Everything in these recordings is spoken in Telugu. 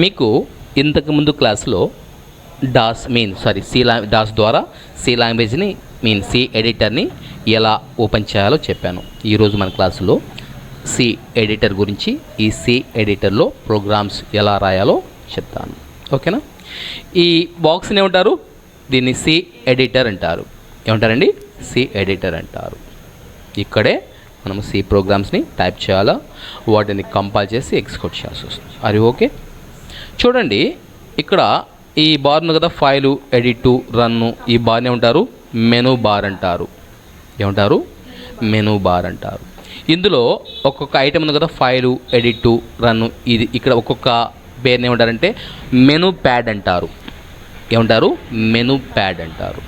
మీకు ఇంతకుముందు క్లాస్లో డాస్ ద్వారా సి లాంగ్వేజ్ని సి ఎడిటర్ని ఎలా ఓపెన్ చేయాలో చెప్పాను. ఈరోజు మన క్లాసులో సి ఎడిటర్ గురించి, ఈ సి ఎడిటర్లో ప్రోగ్రామ్స్ ఎలా రాయాలో చెప్తాను. ఓకేనా? ఈ బాక్స్ని ఏమంటారు? దీన్ని సి ఎడిటర్ అంటారు. ఏమంటారండి? సి ఎడిటర్ అంటారు. ఇక్కడే మనం సి ప్రోగ్రామ్స్ని టైప్ చేయాలా, వాటిని కంపైల్ చేసి ఎగ్జిక్యూట్ చేయాల్సి వస్తుంది. అది ఓకే. చూడండి, ఇక్కడ ఈ బార్ ఉంది కదా, ఫైలు, ఎడిట్, రన్ను, ఈ బార్ని ఏమంటారు? మెనూ బార్ అంటారు. ఏమంటారు? మెనూ బార్ అంటారు. ఇందులో ఒక్కొక్క ఐటమ్ ఉంది కదా, ఫైలు, ఎడిట్, రన్ను, ఇది ఇక్కడ ఒక్కొక్క పేరుని ఏమంటారంటే మెనూ ప్యాడ్ అంటారు. ఏమంటారు? మెనూ ప్యాడ్ అంటారు.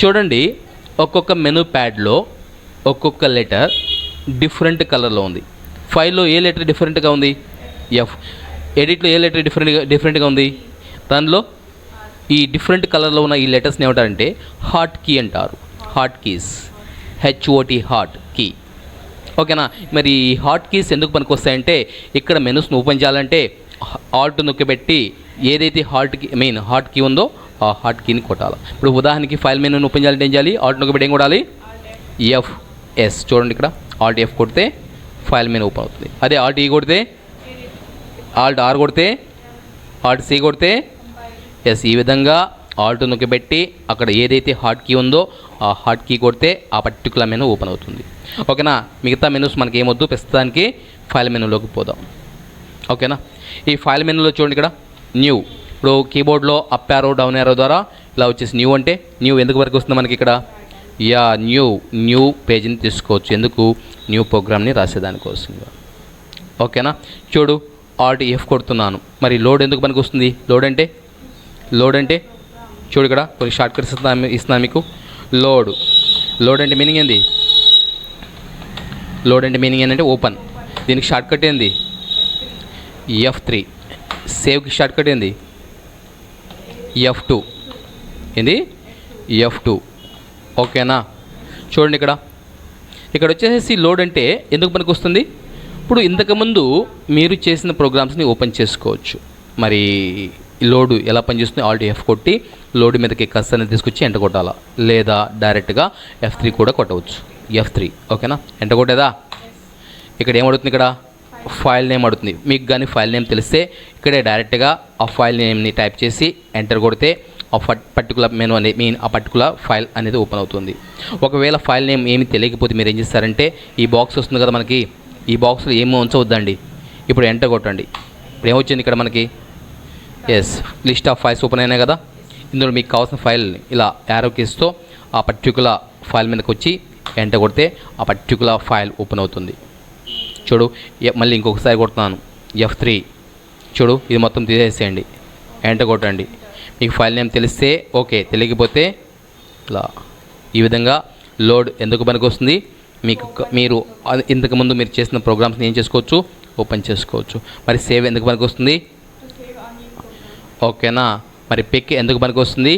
చూడండి, ఒక్కొక్క మెనూ ప్యాడ్లో ఒక్కొక్క లెటర్ డిఫరెంట్ కలర్లో ఉంది. ఫైల్లో ఏ లెటర్ డిఫరెంట్గా ఉంది? ఎఫ్. ఎడిట్లో ఏ లెటర్ డిఫరెంట్గా ఉంది? దానిలో ఈ డిఫరెంట్ కలర్లో ఉన్న ఈ లెటర్స్ని ఏమంటారంటే హాట్ కీ అంటారు. Hot keys, H O T, hot key. ఓకేనా? మరి ఈ హాట్ కీస్ ఎందుకు పనికి వస్తాయంటే, ఇక్కడ మెనూస్ని ఓపెన్ చేయాలంటే ఆల్ట్ నొక్కిపెట్టి ఏదైతే హాట్ కీ ఉందో ఆ హాట్ కీని కొట్టాలి. ఇప్పుడు ఉదాహరణకి ఫైల్ మెనూని ఓపెన్ చేయాలంటే ఏం చేయాలి? ఆల్ట్ నొక్కిపెట్టి ఏం కొట్టాలి? ఎఫ్. చూడండి, ఇక్కడ ఆల్ట్ ఎఫ్ కొడితే ఫైల్ మెనూ ఓపెన్ అవుతుంది. అదే ఆల్ట్ ఈ కొడితే, ఆల్ట్ ఆర్ కొడితే, ఆల్ట్ సి కొడితే ఎస్. ఈ విధంగా ఆల్ట్ నొక్కిపెట్టి అక్కడ ఏదైతే హాట్ కీ ఉందో ఆ హాట్ కీ కొడితే ఆ పర్టికులర్ మెనూ ఓపెన్ అవుతుంది. ఓకేనా? మిగతా మెనూస్ మనకి ఏమొద్దు, ప్రస్తుతానికి ఫైల్ మెనూలోకి పోదాం. ఓకేనా? ఈ ఫైల్ మెనూలో చూడండి, ఇక్కడ న్యూ. ఇప్పుడు కీబోర్డ్లో అప్ యారో, డౌన్ యారో ద్వారా ఇలా వచ్చేసి న్యూ అంటే న్యూ ఎందుకు వరకు వస్తుంది మనకి ఇక్కడ? న్యూ పేజీని తీసుకోవచ్చు. ఎందుకు? న్యూ ప్రోగ్రామ్ని రాసేదానికోసం. ఓకేనా? చూడు, ఆల్ట్ ఎఫ్ కొడుతున్నాను. మరి లోడ్ ఎందుకు పనికి వస్తుంది? లోడ్ అంటే చూడు, ఇక్కడ కొన్ని షార్ట్ కట్స్ ఇస్తున్నాను మీకు. లోడ్ అంటే మీనింగ్ ఏంది? లోడ్ అంటే మీనింగ్ ఏంటంటే ఓపెన్. దీనికి షార్ట్ కట్ ఏంది? F3. సేవ్కి షార్ట్ కట్ ఏంది? F2. ఏంది? F2. ఓకేనా? చూడండి, ఇక్కడ వచ్చేసి లోడ్ అంటే ఎందుకు పనికి వస్తుంది? ఇప్పుడు ఇంతకుముందు మీరు చేసిన ప్రోగ్రామ్స్ని ఓపెన్ చేసుకోవచ్చు. మరి లోడు ఎలా పనిచేస్తుంది? ఆల్ట్ ఎఫ్ కొట్టి లోడ్ మీదకి కర్సర్ని తీసుకొచ్చి ఎంటర్ కొట్టాలా, లేదా డైరెక్ట్గా F3 కూడా కొట్టవచ్చు. F3. ఓకేనా? ఎంటర్ కొట్టేదా? ఇక్కడ ఏమడుతుంది? ఇక్కడ ఫైల్ నేమ్ అడుగుతుంది. మీకు కానీ ఫైల్ నేమ్ తెలిస్తే ఇక్కడే డైరెక్ట్గా ఆ ఫైల్ నేమ్ని టైప్ చేసి ఎంటర్ కొడితే ఆ పర్టికులర్ మెనూ అనేది ఆ పర్టికులర్ ఫైల్ అనేది ఓపెన్ అవుతుంది. ఒకవేళ ఫైల్ నేమ్ ఏమి తెలియకపోతే మీరు ఏం చేస్తారంటే, ఈ బాక్స్ వస్తుంది కదా మనకి, ఈ బాక్స్లో ఏమో ఉంచవద్దండి. ఇప్పుడు ఎంటర్ కొట్టండి. ఇప్పుడు ఏమొచ్చింది ఇక్కడ మనకి? లిస్ట్ ఆఫ్ ఫైల్స్ ఓపెన్ అయినాయి కదా. ఇందులో మీకు కావాల్సిన ఫైల్ని ఇలా యారో కీస్తో ఆ పర్టికులర్ ఫైల్ మీదకి వచ్చి ఎంటర్ కొడితే ఆ పర్టికులర్ ఫైల్ ఓపెన్ అవుతుంది. చూడు, మళ్ళీ ఇంకొకసారి కొడుతున్నాను, F3. చూడు, ఇది మొత్తం తీసేసేయండి, ఎంటర్ కొట్టండి. మీకు ఫైల్ నేమ్ తెలిస్తే ఓకే, తెలియకపోతే ఇలా ఈ విధంగా లోడ్ ఎందుకు పనికి వస్తుంది? మీరు ఇంతకుముందు మీరు చేసిన ప్రోగ్రామ్స్ని ఏం చేసుకోవచ్చు? ఓపెన్ చేసుకోవచ్చు. మరి సేవ్ ఎందుకు పనికి వస్తుంది? ఓకేనా? మరి పిక్ ఎందుకు పనికి వస్తుంది?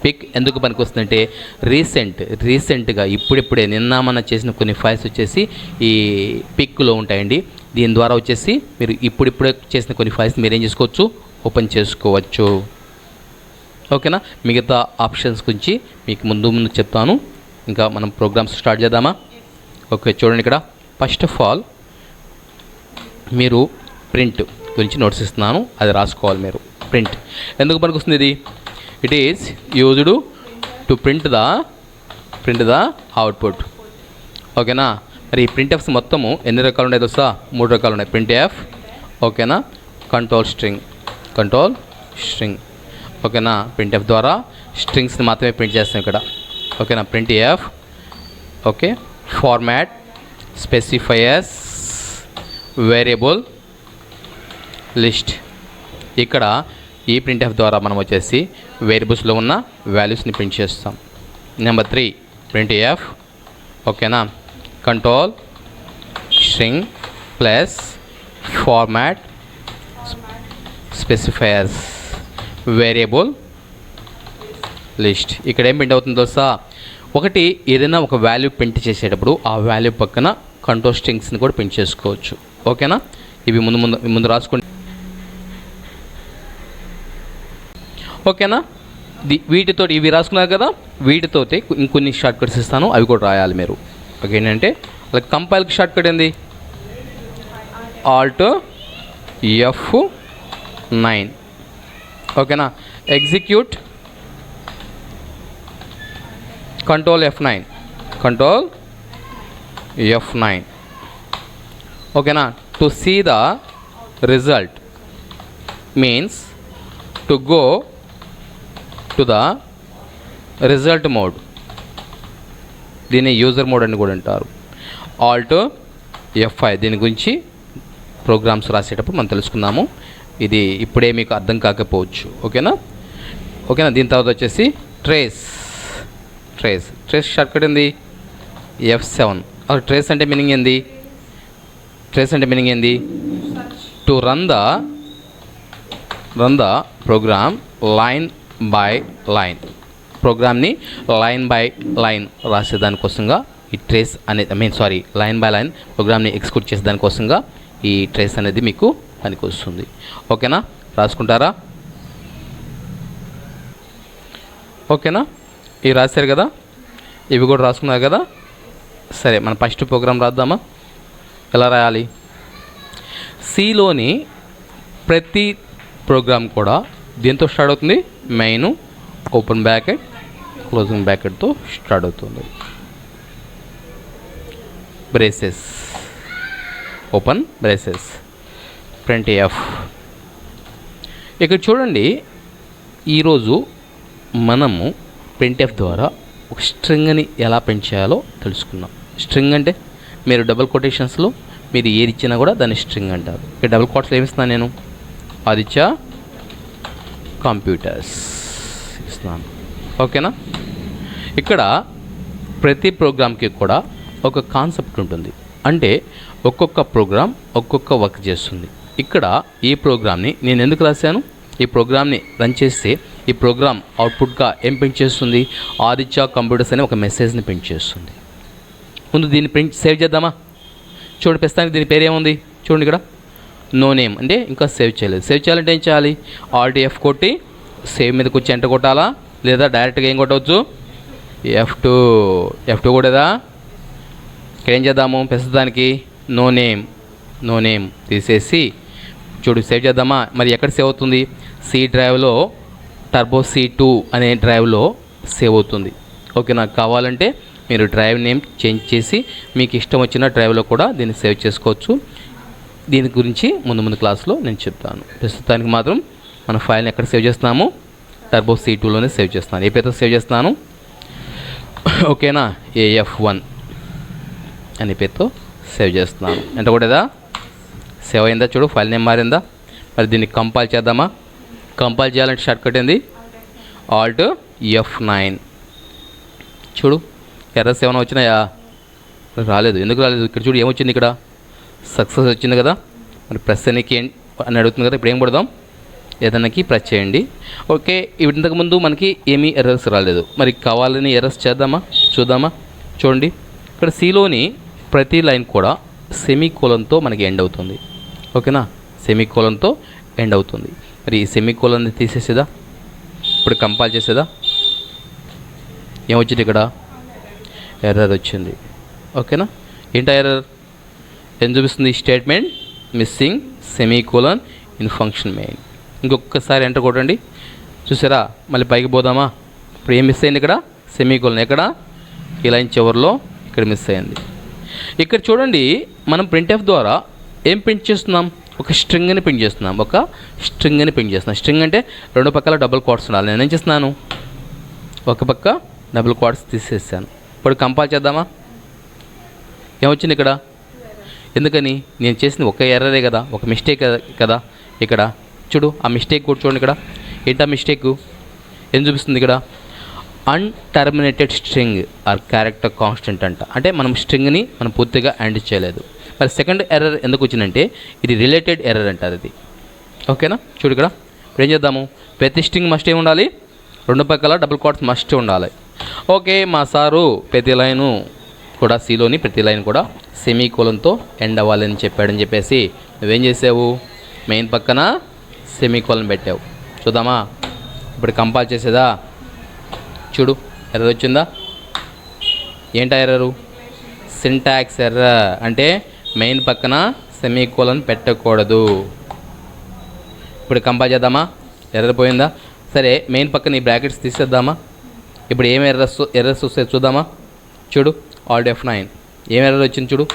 పిక్ ఎందుకు పనికి వస్తుందంటే రీసెంట్గా ఇప్పుడిప్పుడే నిన్న మన చేసిన కొన్ని ఫైల్స్ వచ్చేసి ఈ పిక్లో ఉంటాయండి. దీని ద్వారా వచ్చేసి మీరు ఇప్పుడిప్పుడే చేసిన కొన్ని ఫైల్స్ మీరు ఏం చేసుకోవచ్చు? ఓపెన్ చేసుకోవచ్చు. ఓకేనా? మిగతా ఆప్షన్స్ గురించి మీకు ముందు చెప్తాను. ఇంకా మనం ప్రోగ్రామ్స్ స్టార్ట్ చేద్దామా? ఓకే, చూడండి, ఇక్కడ ఫస్ట్ ఆఫ్ ఆల్ మీరు ప్రింట్ గురించి నోట్స్ ఇస్తున్నాను, అది రాసుకోవాలి మీరు. ప్రింట్ ఎందుకు పనికి వస్తుంది? ఇది it is used to print the output. ఓకేనా? మరి ఈ ప్రింట్ ఎఫ్స్ మొత్తము ఎన్ని రకాలు ఉన్నాయి తెలుసా? 3 రకాలు ఉన్నాయి. ప్రింట్ ఎఫ్, ఓకేనా, కంట్రోల్ స్ట్రింగ్. ఓకేనా? ప్రింట్ ఎఫ్ ద్వారా స్ట్రింగ్స్ని మాత్రమే ప్రింట్ చేస్తాం ఇక్కడ. ఓకేనా? Print F. Okay, format, specifiers, variable, list. ఇక్కడ ఈ ప్రింట్ ఎఫ్ ద్వారా మనం వచ్చేసి వేరియబుల్స్లో ఉన్న వాల్యూస్ని ప్రింట్ చేస్తాం. Number 3 print f. ఓకేనా? Control string plus format specifiers variable list. ఇక్కడ ఏం ప్రింట్ అవుతుందో తెలుసా? ఒకటి ఏదైనా ఒక వాల్యూ ప్రింట్ చేసేటప్పుడు ఆ వాల్యూ పక్కన కంట్రోల్ స్ట్రింగ్స్ని కూడా ప్రింట్ చేసుకోవచ్చు. ఓకేనా? ఇవి ముందు రాసుకోండి. ఓకేనా. వీటితో ఇవి రాసుకున్నారు కదా, వీటితోటి ఇంకొన్ని షార్ట్ కట్స్ ఇస్తాను, అవి కూడా రాయాలి మీరు. ఓకే, ఏంటంటే అలా కంపైల్కి షార్ట్ కట్ ఏంది? Alt F9. ఓకేనా. Execute Control F9. ఓకేనా. To see the result means to go to the result mode. దీన్ని యూజర్ మోడ్ అని కూడా అంటారు. Alt F5. దీని గురించి ప్రోగ్రామ్స్ రాసేటప్పుడు మనం తెలుసుకుందాము. ఇది ఇప్పుడే మీకు అర్థం కాకపోవచ్చు. ఓకేనా. దీని తర్వాత వచ్చేసి ట్రేస్ షార్ట్ కట్ ఏంది? F7. ట్రేస్ అంటే మీనింగ్ ఏంది? To run the program line by line. ప్రోగ్రామ్ని లైన్ బై లైన్ రాసేదానికోసంగా ఈ ట్రేస్ అనేది లైన్ బై లైన్ ప్రోగ్రామ్ని ఎగ్జిక్యూట్ చేసేదానికోసంగా ఈ ట్రేస్ అనేది మీకు పనికి వస్తుంది. ఓకేనా, రాసుకుంటారా? ఓకేనా, ఇవి రాశారు కదా, ఇవి కూడా రాసుకున్నారు కదా. సరే, మన ఫస్ట్ ప్రోగ్రామ్ రాద్దామా? ఎలా రాయాలి? సిలోని ప్రతి ప్రోగ్రామ్ కూడా దీంతో స్టార్ట్ అవుతుంది. మెయిన్ ఓపెన్ బ్రాకెట్ క్లోజింగ్ బ్రాకెట్తో స్టార్ట్ అవుతుంది. Braces, open braces, print f. ఇక్కడ చూడండి, ఈరోజు మనము ప్రింట్ ఎఫ్ ద్వారా ఒక స్ట్రింగ్ని ఎలా ప్రింట్ చేయాలో తెలుసుకున్నాం. స్ట్రింగ్ అంటే మీరు డబుల్ కొటేషన్స్లో మీరు ఏది ఇచ్చినా కూడా దాన్ని స్ట్రింగ్ అంటారు. ఇక్కడ డబుల్ కోట్స్లో ఏమిస్తున్నాను నేను? ఆదిత్య కంప్యూటర్స్ ఇస్తున్నాను. ఓకేనా. ఇక్కడ ప్రతి ప్రోగ్రామ్కి కూడా ఒక కాన్సెప్ట్ ఉంటుంది. అంటే ఒక్కొక్క ప్రోగ్రామ్ ఒక్కొక్క వర్క్ చేస్తుంది. ఇక్కడ ఈ ప్రోగ్రామ్ని నేను ఎందుకు రాశాను? ఈ ప్రోగ్రామ్ని రన్ చేస్తే ఈ ప్రోగ్రామ్ అవుట్పుట్గా ఏం ప్రింట్ చేస్తుంది? ఆదిత్య కంప్యూటర్స్ అనే ఒక మెసేజ్ని ప్రింట్ చేస్తుంది. ముందు దీన్ని ప్రింట్ సేవ్ చేద్దామా? చూడండి, ప్రస్తుతానికి దీని పేరు ఏముంది? చూడండి ఇక్కడ నో నేమ్, అంటే ఇంకా సేవ్ చేయలేదు. సేవ్ చేయాలంటే ఏం చేయాలి? Alt F కొట్టి సేవ్ మీదకి వచ్చి ఎంటర్ కొట్టాలా, లేదా డైరెక్ట్గా ఏం కొట్టవచ్చు? F2 కొట్టేదా? ఇక్కడ ఏం చేద్దాము? ప్రస్తుతానికి నో నేమ్ తీసేసి చూడు సేవ్ చేద్దామా? మరి ఎక్కడ సేవ్ అవుతుంది? సి డ్రైవ్లో టర్బో C2 అనే డ్రైవ్లో సేవ్ అవుతుంది. ఓకే, నాకు కావాలంటే మీరు డ్రైవ్ నేమ్ చేంజ్ చేసి మీకు ఇష్టం వచ్చిన డ్రైవ్లో కూడా దీన్ని సేవ్ చేసుకోవచ్చు. దీని గురించి ముందు క్లాస్లో నేను చెప్తాను. ప్రస్తుతానికి మాత్రం మన ఫైల్ని ఎక్కడ సేవ్ చేస్తున్నాము? టర్బో C2లోనే సేవ్ చేస్తున్నాను. ఏ పేరుతో సేవ్ చేస్తున్నాను? ఓకేనా, AF1 అనే పేరుతో సేవ్ చేస్తున్నాను. ఎంత కొట్టేదా? సేవ్ అయిందా? చూడు, ఫైల్ నేమ్ మారిందా? మరి దీన్ని కంపైల్ చేద్దామా? కంపైల్ చేయాలంటే షార్ట్ కట్ ఏంది? Alt F9. చూడు, ఎర్రర్స్ ఏమైనా వచ్చినాయా? రాలేదు. ఎందుకు రాలేదు? ఇక్కడ చూడు ఏమొచ్చింది? ఇక్కడ సక్సెస్ వచ్చింది కదా. మరి ప్రెస్ అనికి అని అడుగుతుంది కదా. ఇప్పుడు ఏం కొడదాం? ఏదన్నాకి ప్రెస్ చేయండి. ఓకే, ఇంతకుముందు మనకి ఏమీ ఎర్రర్స్ రాలేదు. మరి కావాలని ఎర్రర్స్ చేద్దామా? చూద్దామా? చూడండి, ఇక్కడ సిలోని ప్రతి లైన్ కూడా సెమీకోలన్తో మనకి ఎండ్ అవుతుంది. ఓకేనా, సెమీకోలన్తో ఎండ్ అవుతుంది. మరి ఈ సెమీకోలన్ని తీసేసేదా? ఇప్పుడు కంపైల్ చేసేదా? ఏమొచ్చింది? ఇక్కడ ఎర్రర్ వచ్చింది. ఓకేనా, ఏంటా ఎర్రర్? ఏం చూపిస్తుంది? Statement missing semicolon in function main. ఇంకొకసారి ఎంటర్ కొట్టండి. చూసారా? మళ్ళీ పైకి పోదామా? ఇప్పుడు ఏం మిస్ అయింది? ఇక్కడ సెమీకోలన్. ఎక్కడ? ఈ లైన్ చివరిలో ఇక్కడ మిస్ అయింది. ఇక్కడ చూడండి, మనం ప్రింట్ఎఫ్ ద్వారా ఏం ప్రింట్ చేస్తున్నాం? ఒక స్ట్రింగ్ని ప్రింట్ చేస్తున్నాం. స్ట్రింగ్ అంటే రెండు పక్కల డబుల్ కోట్స్ ఉండాలి. నేను ఏం చేస్తున్నాను? ఒక పక్క డబుల్ కోట్స్ తీసేసాను. ఇప్పుడు కంపైల్ చేద్దామా? ఏమొచ్చింది ఇక్కడ? ఎందుకని? నేను చేసింది ఒక ఎర్రరే కదా, ఒక మిస్టేక్ కదా. ఇక్కడ చూడు, ఆ మిస్టేక్ కూడా చూడండి. ఇక్కడ ఏంటా మిస్టేక్? ఏం చూపిస్తుంది ఇక్కడ? అన్టర్మినేటెడ్ స్ట్రింగ్ ఆర్ క్యారెక్టర్ కాన్స్టెంట్ అంట. అంటే మనం స్ట్రింగ్ని మనం పూర్తిగా ఎండ్ చేయలేదు. మరి సెకండ్ ఎర్రర్ ఎందుకు వచ్చిందంటే ఇది రిలేటెడ్ ఎర్రర్ అంటారు ఇది. ఓకేనా, చూడు ఇక్కడ ఇప్పుడు ఏం చేద్దాము? ప్రతి స్ట్రింగ్ మస్ట్ ఏమి ఉండాలి? రెండు పక్కల డబుల్ కోట్స్ మస్ట్ ఉండాలి. ఓకే, మా సారు ప్రతి లైను కూడా సిలోని ప్రతి లైన్ కూడా సెమీకోలన్తో ఎండ్ అవ్వాలని చెప్పాడని చెప్పేసి నువ్వేం చేసావు? మెయిన్ పక్కన సెమీకోలన్ పెట్టావు. చూద్దామా? ఇప్పుడు కంపైల్ చేసేదా, చూడు ఎర్రర్ వచ్చిందా. ఏంటా ఎర్రరు? సింటాక్స్ ఎర్రర్, అంటే మెయిన్ పక్కన సెమీకోలన్ పెట్టకూడదు. ఇప్పుడు కంపైల్ చేద్దామా, ఎర్రర్ పోయిందా. సరే మెయిన్ పక్కన ఈ బ్రాకెట్స్ తీసేద్దామా. ఇప్పుడు ఏం ఎర్రర్స్ వస్తాయి చూద్దామా. చూడు Alt F9 ఏం ఎర్రర్ వచ్చింది చూడు.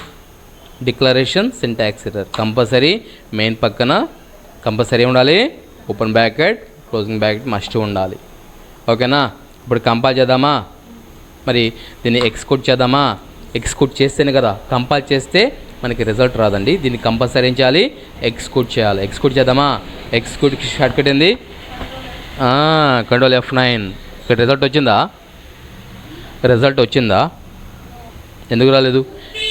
Declaration syntax error. Compulsory main పక్కన కంపల్సరీ ఉండాలి, open bracket closing bracket must ఉండాలి. ఓకేనా. ఇప్పుడు కంపైల్ చేద్దామా. మరి దీన్ని ఎక్స్క్యూట్ చేద్దామా. ఎక్స్క్యూట్ చేస్తేనే కదా, కంపైల్ చేస్తే మనకి రిజల్ట్ రాదండి. దీన్ని కంపల్సరీ ఏం చేయాలి, ఎక్స్క్యూట్ చేయాలి. ఎక్స్క్యూట్ చేద్దామా. ఎక్స్క్యూట్కి షార్ట్ కట్ ఏంది, Ctrl F9. ఇక్కడ రిజల్ట్ వచ్చిందా, రిజల్ట్ వచ్చిందా, ఎందుకు రాలేదు.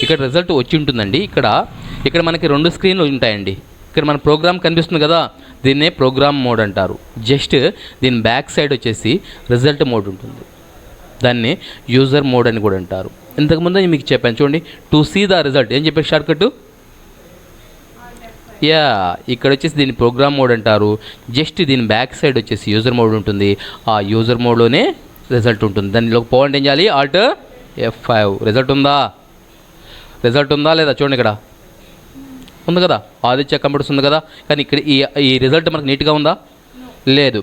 ఇక్కడ రిజల్ట్ వచ్చి ఉంటుందండి. ఇక్కడ మనకి 2 స్క్రీన్లు ఉంటాయండి. ఇక్కడ మన ప్రోగ్రామ్ కనిపిస్తుంది కదా, దీన్నే ప్రోగ్రామ్ మోడ్ అంటారు. జస్ట్ దీని బ్యాక్ సైడ్ వచ్చేసి రిజల్ట్ మోడ్ ఉంటుంది, దాన్ని యూజర్ మోడ్ అని కూడా అంటారు. ఇంతకుముందు మీకు చెప్పాను చూడండి, టు సీ ద రిజల్ట్ ఏం చెప్పారు షార్ట్ కట్. ఇక్కడ వచ్చేసి దీన్ని ప్రోగ్రామ్ మోడ్ అంటారు. జస్ట్ దీని బ్యాక్ సైడ్ వచ్చేసి యూజర్ మోడ్ ఉంటుంది. ఆ యూజర్ మోడ్లోనే రిజల్ట్ ఉంటుంది. దానిలోకి పోవాలంటే ఏం చేయాలి, Alt F5. రిజల్ట్ ఉందా లేదా చూడండి. ఇక్కడ ఉంది కదా, ఆదిత్య కంప్యూటర్స్ ఉంది కదా. కానీ ఇక్కడ ఈ రిజల్ట్ మనకు నీట్గా ఉందా, లేదు.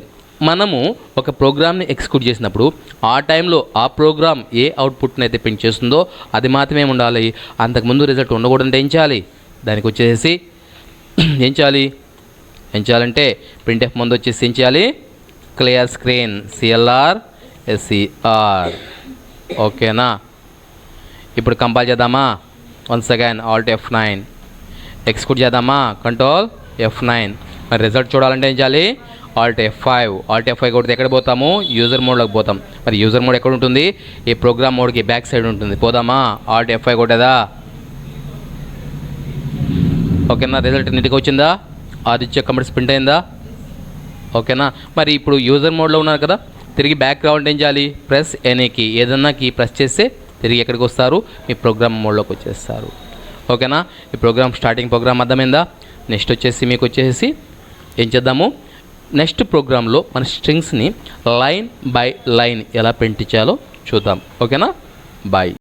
మనము ఒక ప్రోగ్రామ్ని ఎగ్జిక్యూట్ చేసినప్పుడు ఆ టైంలో ఆ ప్రోగ్రామ్ ఏ అవుట్పుట్ని అయితే ప్రింట్ చేస్తుందో అది మాత్రమే ఉండాలి. అంతకుముందు రిజల్ట్ ఉండకూడదంటే ఏం చేయాలి, దానికి వచ్చేసి ఏం చేయాలంటే printf ముందు వచ్చేసి ఏం చేయాలి, క్లియర్ స్క్రీన్ CLR SCR. ఓకేనా. ఇప్పుడు కంపైల్ చేద్దామా. Once again Alt F9. Execute చేద్దామా, Ctrl F9. మరి రిజల్ట్ చూడాలంటే ఏం చేయాలి, Alt F5. Alt F5 కొడితే ఎక్కడ పోతాము, యూజర్ మోడ్లోకి పోతాం. మరి యూజర్ మోడ్ ఎక్కడ ఉంటుంది, ఈ ప్రోగ్రామ్ మోడ్కి బ్యాక్ సైడ్ ఉంటుంది. పోదామా, Alt F5 కొట్టేదా. ఓకేనా. రిజల్ట్ నీట్గా వచ్చిందా, ఆదిత్య కంప్యూటర్స్ ప్రింట్ అయిందా. ఓకేనా. మరి ఇప్పుడు యూజర్ మోడ్లో ఉన్నారు కదా, తిరిగి బ్యాక్ రావాలంటే ఏం చేయాలి, ప్రెస్ ఎనీ కీ. ఏదన్నా కీ ప్రెస్ చేస్తే తిరిగి ఎక్కడికి వస్తారు, మీ ప్రోగ్రామ్ మోడ్లోకి వచ్చేస్తారు. ఓకేనా. ఈ ప్రోగ్రామ్ స్టార్టింగ్ ప్రోగ్రామ్ అర్థమైందా. నెక్స్ట్ వచ్చేసి మీకు వచ్చేసి ఏం చేద్దాము, నెక్స్ట్ ప్రోగ్రాంలో మన స్ట్రింగ్స్ని లైన్ బై లైన్ ఎలా ప్రింట్ చేయాలో చూద్దాం. ఓకేనా. బాయ్.